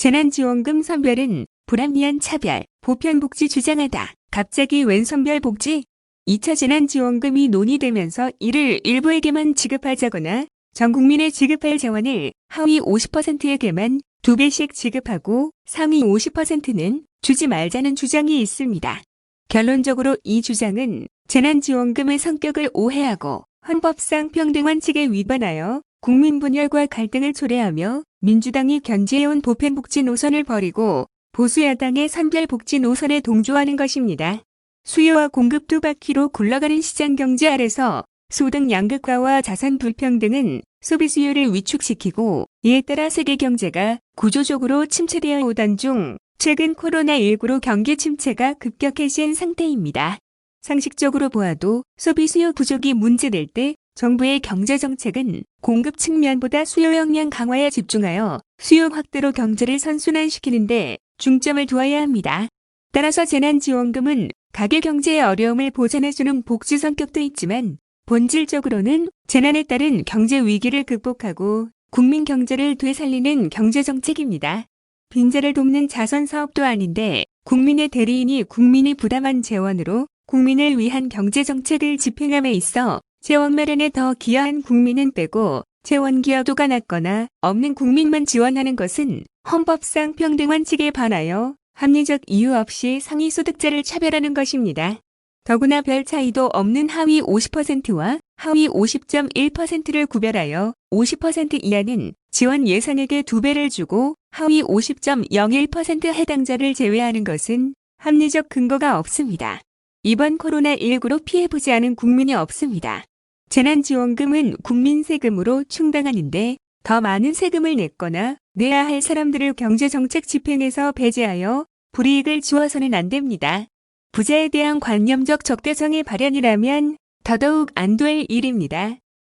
재난지원금 선별은 불합리한 차별, 보편복지 주장하다. 갑자기 웬 선별복지? 2차 재난지원금이 논의되면서 이를 일부에게만 지급하자거나 전 국민에 지급할 재원을 하위 50%에게만 2배씩 지급하고 상위 50%는 주지 말자는 주장이 있습니다. 결론적으로 이 주장은 재난지원금의 성격을 오해하고 헌법상 평등원칙에 위반하여 국민 분열과 갈등을 초래하며 민주당이 견지해온 보편복지 노선을 버리고 보수야당의 선별복지 노선에 동조하는 것입니다. 수요와 공급 두 바퀴로 굴러가는 시장경제 아래서 소득 양극화와 자산 불평등은 소비 수요를 위축시키고 이에 따라 세계 경제가 구조적으로 침체되어 오던 중 최근 코로나19로 경기 침체가 급격해진 상태입니다. 상식적으로 보아도 소비 수요 부족이 문제될 때 정부의 경제정책은 공급 측면보다 수요 역량 강화에 집중하여 수요 확대로 경제를 선순환시키는데 중점을 두어야 합니다. 따라서 재난지원금은 가계 경제의 어려움을 보전해주는 복지 성격도 있지만 본질적으로는 재난에 따른 경제 위기를 극복하고 국민 경제를 되살리는 경제정책입니다. 빈자를 돕는 자선사업도 아닌데 국민의 대리인이 국민이 부담한 재원으로 국민을 위한 경제정책을 집행함에 있어 재원 마련에 더 기여한 국민은 빼고 재원 기여도가 낮거나 없는 국민만 지원하는 것은 헌법상 평등원칙에 반하여 합리적 이유 없이 상위 소득자를 차별하는 것입니다. 더구나 별 차이도 없는 하위 50%와 하위 50.1%를 구별하여 50% 이하는 지원 예산액의 2배를 주고 하위 50.01% 해당자를 제외하는 것은 합리적 근거가 없습니다. 이번 코로나19로 피해보지 않은 국민이 없습니다. 재난지원금은 국민 세금으로 충당하는데 더 많은 세금을 냈거나 내야 할 사람들을 경제정책 집행에서 배제하여 불이익을 주어서는 안 됩니다. 부자에 대한 관념적 적대성의 발현이라면 더더욱 안 될 일입니다.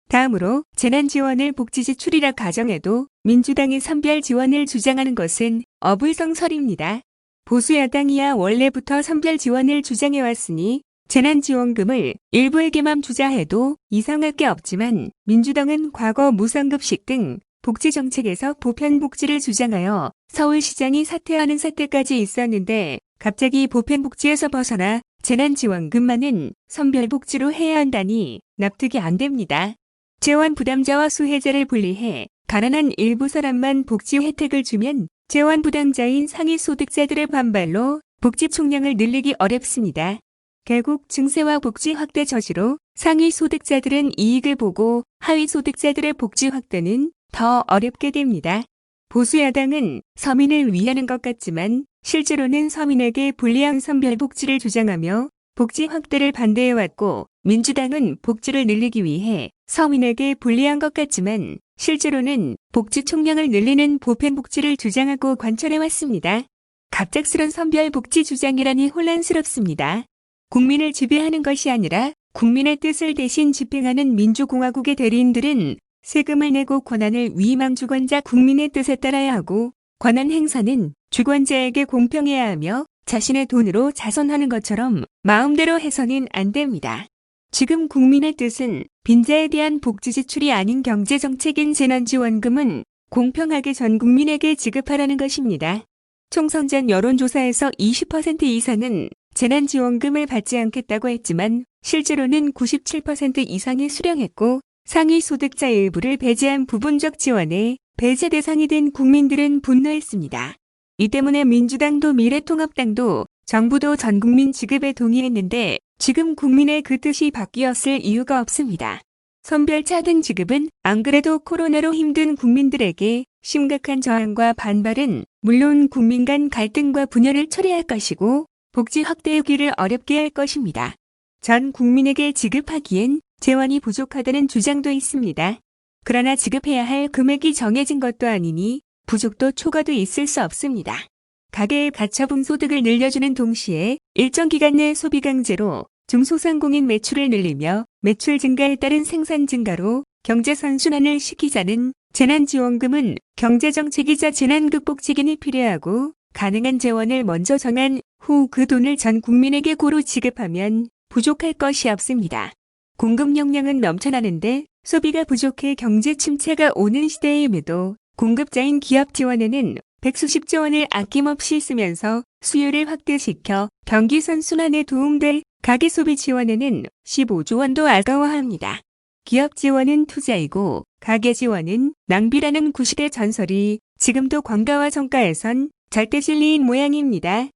다음으로 재난지원을 복지지출이라 가정해도 민주당이 선별 지원을 주장하는 것은 어불성설입니다. 보수야당이야 원래부터 선별 지원을 주장해왔으니 재난지원금을 일부에게만 주자해도 이상할 게 없지만 민주당은 과거 무상급식 등 복지정책에서 보편복지를 주장하여 서울시장이 사퇴하는 사태까지 있었는데 갑자기 보편복지에서 벗어나 재난지원금만은 선별복지로 해야 한다니 납득이 안 됩니다. 재원 부담자와 수혜자를 분리해 가난한 일부 사람만 복지 혜택을 주면 재원 부담자인 상위 소득자들의 반발로 복지 총량을 늘리기 어렵습니다. 결국 증세와 복지 확대 저지로 상위 소득자들은 이익을 보고 하위 소득자들의 복지 확대는 더 어렵게 됩니다. 보수야당은 서민을 위하는 것 같지만 실제로는 서민에게 불리한 선별복지를 주장하며 복지 확대를 반대해왔고 민주당은 복지를 늘리기 위해 서민에게 불리한 것 같지만 실제로는 복지 총량을 늘리는 보편복지를 주장하고 관철해왔습니다. 갑작스런 선별복지 주장이라니 혼란스럽습니다. 국민을 지배하는 것이 아니라 국민의 뜻을 대신 집행하는 민주공화국의 대리인들은 세금을 내고 권한을 위임한 주권자 국민의 뜻에 따라야 하고 권한 행사는 주권자에게 공평해야 하며 자신의 돈으로 자선하는 것처럼 마음대로 해서는 안 됩니다. 지금 국민의 뜻은 빈자에 대한 복지 지출이 아닌 경제정책인 재난지원금은 공평하게 전 국민에게 지급하라는 것입니다. 총선 전 여론조사에서 20% 이상은 재난지원금을 받지 않겠다고 했지만 실제로는 97% 이상이 수령했고 상위 소득자 일부를 배제한 부분적 지원에 배제 대상이 된 국민들은 분노했습니다. 이 때문에 민주당도 미래통합당도 정부도 전국민 지급에 동의했는데 지금 국민의 그 뜻이 바뀌었을 이유가 없습니다. 선별차등 지급은 안 그래도 코로나로 힘든 국민들에게 심각한 저항과 반발은 물론 국민 간 갈등과 분열을 초래할 것이고 복지 확대의 길을 어렵게 할 것입니다. 전 국민에게 지급하기엔 재원이 부족하다는 주장도 있습니다. 그러나 지급해야 할 금액이 정해진 것도 아니니 부족도 초과도 있을 수 없습니다. 가계의 가처분 소득을 늘려주는 동시에 일정 기간 내 소비 강제로 중소상공인 매출을 늘리며 매출 증가에 따른 생산 증가로 경제 선순환을 시키자는 재난지원금은 경제정책이자 재난극복책인이 필요하고 가능한 재원을 먼저 정한 후 그 돈을 전 국민에게 고루 지급하면 부족할 것이 없습니다. 공급 역량은 넘쳐나는데 소비가 부족해 경제 침체가 오는 시대임에도 공급자인 기업 지원에는 백수십조 원을 아낌없이 쓰면서 수요를 확대시켜 경기 선순환에 도움될 가계 소비 지원에는 15조 원도 아까워합니다. 기업 지원은 투자이고 가계 지원은 낭비라는 구시대 전설이 지금도 관가와 정가에선 절대 진리인 모양입니다.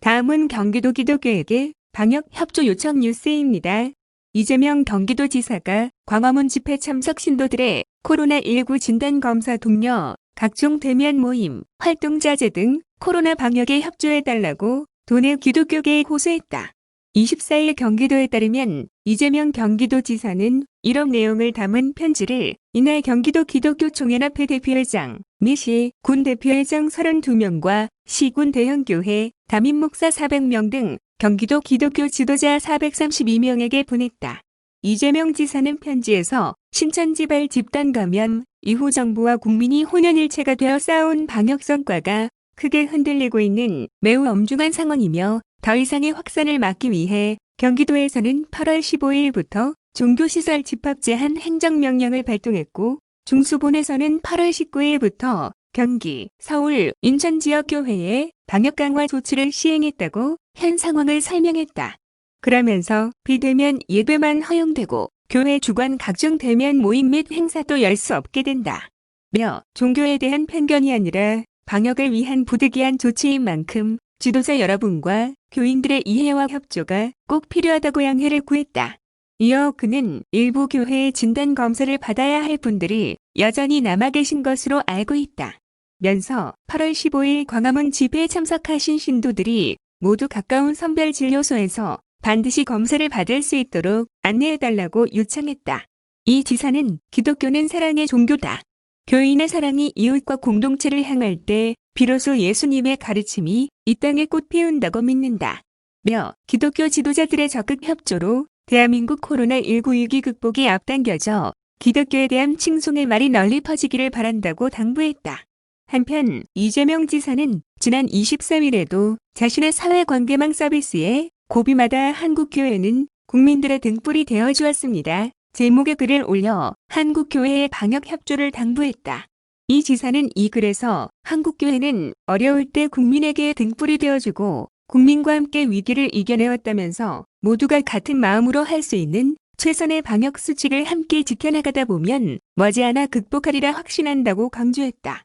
다음은 경기도 기독교에게 방역 협조 요청 뉴스입니다. 이재명 경기도지사가 광화문 집회 참석 신도들의 코로나19 진단검사 독려, 각종 대면 모임, 활동자재 등 코로나 방역에 협조해달라고 도내 기독교계에 호소했다. 24일 경기도에 따르면 이재명 경기도지사는 이런 내용을 담은 편지를 이날 경기도 기독교총연합회 대표회장, 및 군 대표회장 32명과 시군 대형교회, 담임목사 400명 등 경기도 기독교 지도자 432명에게 보냈다. 이재명 지사는 편지에서 신천지발 집단 감염 이후 정부와 국민이 혼연일체가 되어 쌓아온 방역 성과가 크게 흔들리고 있는 매우 엄중한 상황이며 더 이상의 확산을 막기 위해 경기도에서는 8월 15일부터 종교시설 집합 제한 행정명령을 발동했고 중수본에서는 8월 19일부터 경기, 서울, 인천 지역 교회에 방역 강화 조치를 시행했다고 현 상황을 설명했다. 그러면서 비대면 예배만 허용되고 교회 주관 각종 대면 모임 및 행사도 열 수 없게 된다. 며 종교에 대한 편견이 아니라 방역을 위한 부득이한 조치인 만큼 지도자 여러분과 교인들의 이해와 협조가 꼭 필요하다고 양해를 구했다. 이어 그는 일부 교회의 진단검사를 받아야 할 분들이 여전히 남아 계신 것으로 알고 있다. 면서 8월 15일 광화문 집회에 참석하신 신도들이 모두 가까운 선별진료소에서 반드시 검사를 받을 수 있도록 안내해달라고 요청했다. 이 지사는 기독교는 사랑의 종교다. 교인의 사랑이 이웃과 공동체를 향할 때 비로소 예수님의 가르침이 이 땅에 꽃 피운다고 믿는다. 며 기독교 지도자들의 적극 협조로 대한민국 코로나19 위기 극복이 앞당겨져 기독교에 대한 칭송의 말이 널리 퍼지기를 바란다고 당부했다. 한편 이재명 지사는 지난 23일에도 자신의 사회관계망 서비스에 고비마다 한국교회는 국민들의 등불이 되어주었습니다. 제목의 글을 올려 한국교회의 방역 협조를 당부했다. 이 지사는 이 글에서 한국교회는 어려울 때 국민에게 등불이 되어주고 국민과 함께 위기를 이겨내왔다면서 모두가 같은 마음으로 할 수 있는 최선의 방역 수칙을 함께 지켜나가다 보면 머지않아 극복하리라 확신한다고 강조했다.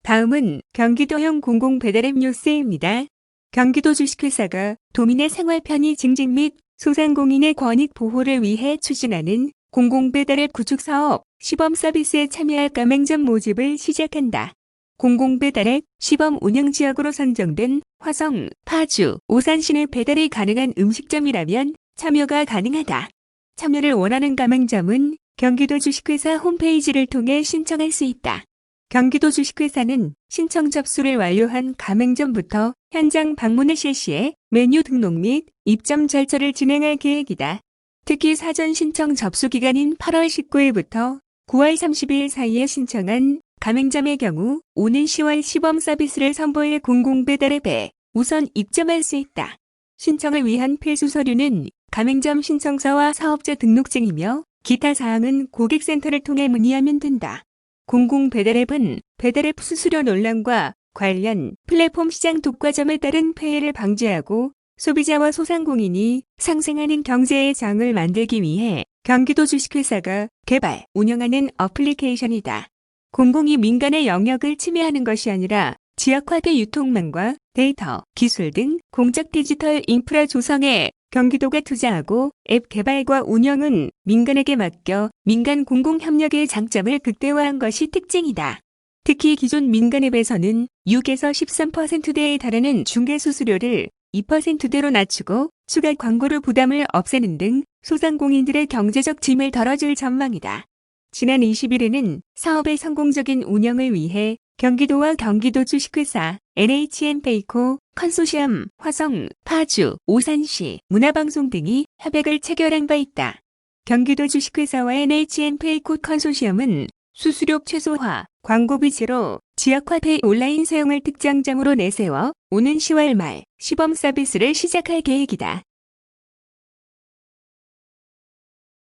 다음은 경기도형 공공배달앱 뉴스입니다. 경기도 주식회사가 도민의 생활 편의 증진 및 소상공인의 권익 보호를 위해 추진하는 공공배달앱 구축 사업 시범 서비스에 참여할 가맹점 모집을 시작한다. 공공배달앱 시범 운영 지역으로 선정된 화성, 파주, 오산시내 배달이 가능한 음식점이라면 참여가 가능하다. 참여를 원하는 가맹점은 경기도 주식회사 홈페이지를 통해 신청할 수 있다. 경기도 주식회사는 신청 접수를 완료한 가맹점부터 현장 방문을 실시해 메뉴 등록 및 입점 절차를 진행할 계획이다. 특히 사전 신청 접수 기간인 8월 19일부터 9월 30일 사이에 신청한 가맹점의 경우 오는 10월 시범 서비스를 선보일 공공배달앱에 우선 입점할 수 있다. 신청을 위한 필수 서류는 가맹점 신청서와 사업자 등록증이며 기타 사항은 고객센터를 통해 문의하면 된다. 공공배달앱은 배달앱 수수료 논란과 관련 플랫폼 시장 독과점에 따른 폐해를 방지하고 소비자와 소상공인이 상생하는 경제의 장을 만들기 위해 경기도 주식회사가 개발, 운영하는 어플리케이션이다. 공공이 민간의 영역을 침해하는 것이 아니라 지역화된 유통망과 데이터, 기술 등 공적 디지털 인프라 조성에 경기도가 투자하고 앱 개발과 운영은 민간에게 맡겨 민간 공공협력의 장점을 극대화한 것이 특징이다. 특히 기존 민간 앱에서는 6에서 13%대에 달하는 중개수수료를 2%대로 낮추고 추가 광고료 부담을 없애는 등 소상공인들의 경제적 짐을 덜어줄 전망이다. 지난 20일에는 사업의 성공적인 운영을 위해 경기도와 경기도 주식회사, NHN페이코, 컨소시엄, 화성, 파주, 오산시, 문화방송 등이 협약을 체결한 바 있다. 경기도 주식회사와 NHN페이코 컨소시엄은 수수료 최소화, 광고비 제로, 지역화폐 온라인 사용을 특장점으로 내세워 오는 10월 말 시범 서비스를 시작할 계획이다.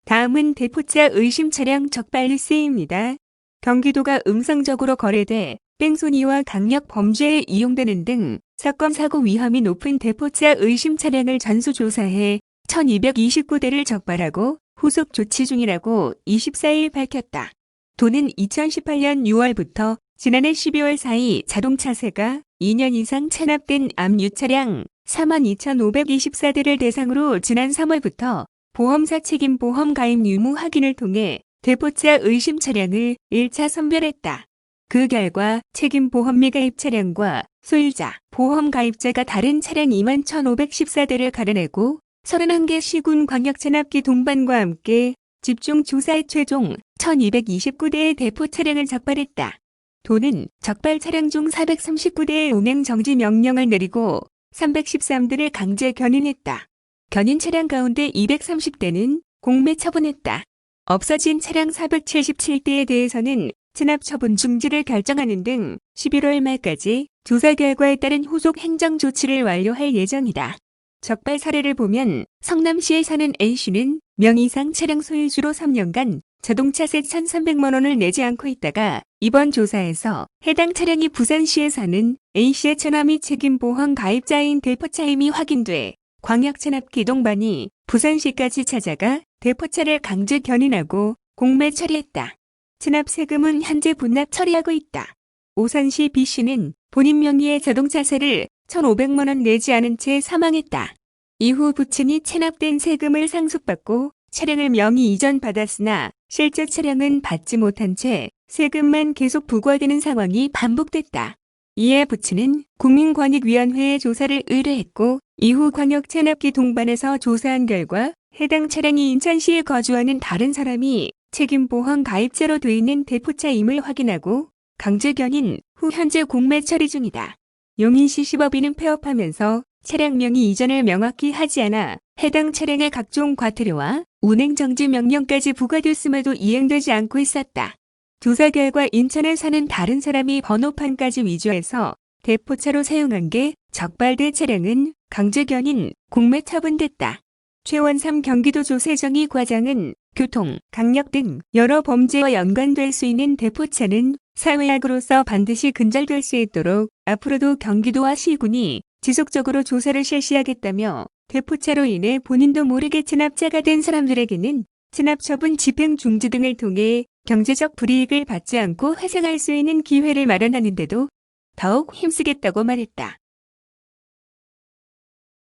다음은 대포차 의심 차량 적발 뉴스입니다. 경기도가 음성적으로 거래돼 뺑소니와 강력 범죄에 이용되는 등 사건 사고 위험이 높은 대포차 의심 차량을 전수조사해 1229대를 적발하고 후속 조치 중이라고 24일 밝혔다. 도는 2018년 6월부터 지난해 12월 사이 자동차세가 2년 이상 체납된 압류 차량 42,524대를 대상으로 지난 3월부터 보험사 책임 보험 가입 유무 확인을 통해 대포차 의심 차량을 1차 선별했다. 그 결과 책임 보험 미가입 차량과 소유자, 보험 가입자가 다른 차량 21,514대를 가려내고 31개 시군 광역체납기 동반과 함께 집중 조사에 최종 1,229대의 대포 차량을 적발했다. 도는 적발 차량 중 439대의 운행 정지 명령을 내리고 313대를 강제 견인했다. 견인 차량 가운데 230대는 공매 처분했다. 없어진 차량 477대에 대해서는 체납 처분 중지를 결정하는 등 11월 말까지 조사 결과에 따른 후속 행정 조치를 완료할 예정이다. 적발 사례를 보면 성남시에 사는 A씨는 명의상 차량 소유주로 3년간 자동차세 1,300만 원을 내지 않고 있다가 이번 조사에서 해당 차량이 부산시에 사는 A씨의 처남 및 책임보험 가입자인 대포차임이 확인돼 광역체납기 동반이 부산시까지 찾아가 대포차를 강제 견인하고 공매 처리했다. 체납 세금은 현재 분납 처리하고 있다. 오산시 B씨는 본인 명의의 자동차세를 1,500만 원 내지 않은 채 사망했다. 이후 부친이 체납된 세금을 상속받고 차량을 명의 이전받았으나 실제 차량은 받지 못한 채 세금만 계속 부과되는 상황이 반복됐다. 이에 부친은 국민권익위원회에 조사를 의뢰했고 이후 광역체납기 동반에서 조사한 결과 해당 차량이 인천시에 거주하는 다른 사람이 책임보험 가입자로 돼 있는 대포차임을 확인하고 강제 견인 후 현재 공매 처리 중이다. 용인시 시법인은 폐업하면서 차량 명의 이전을 명확히 하지 않아 해당 차량의 각종 과태료와 운행정지 명령까지 부과됐음에도 이행되지 않고 있었다. 조사 결과 인천에 사는 다른 사람이 번호판까지 위조해서 대포차로 사용한 게 적발된 차량은 강제 견인, 공매 처분됐다. 최원삼 경기도조세정의 과장은 교통, 강력 등 여러 범죄와 연관될 수 있는 대포차는 사회악으로서 반드시 근절될 수 있도록 앞으로도 경기도와 시군이 지속적으로 조사를 실시하겠다며 대포차로 인해 본인도 모르게 체납자가 된 사람들에게는 체납처분 집행 중지 등을 통해 경제적 불이익을 받지 않고 회생할 수 있는 기회를 마련하는 데도 더욱 힘쓰겠다고 말했다.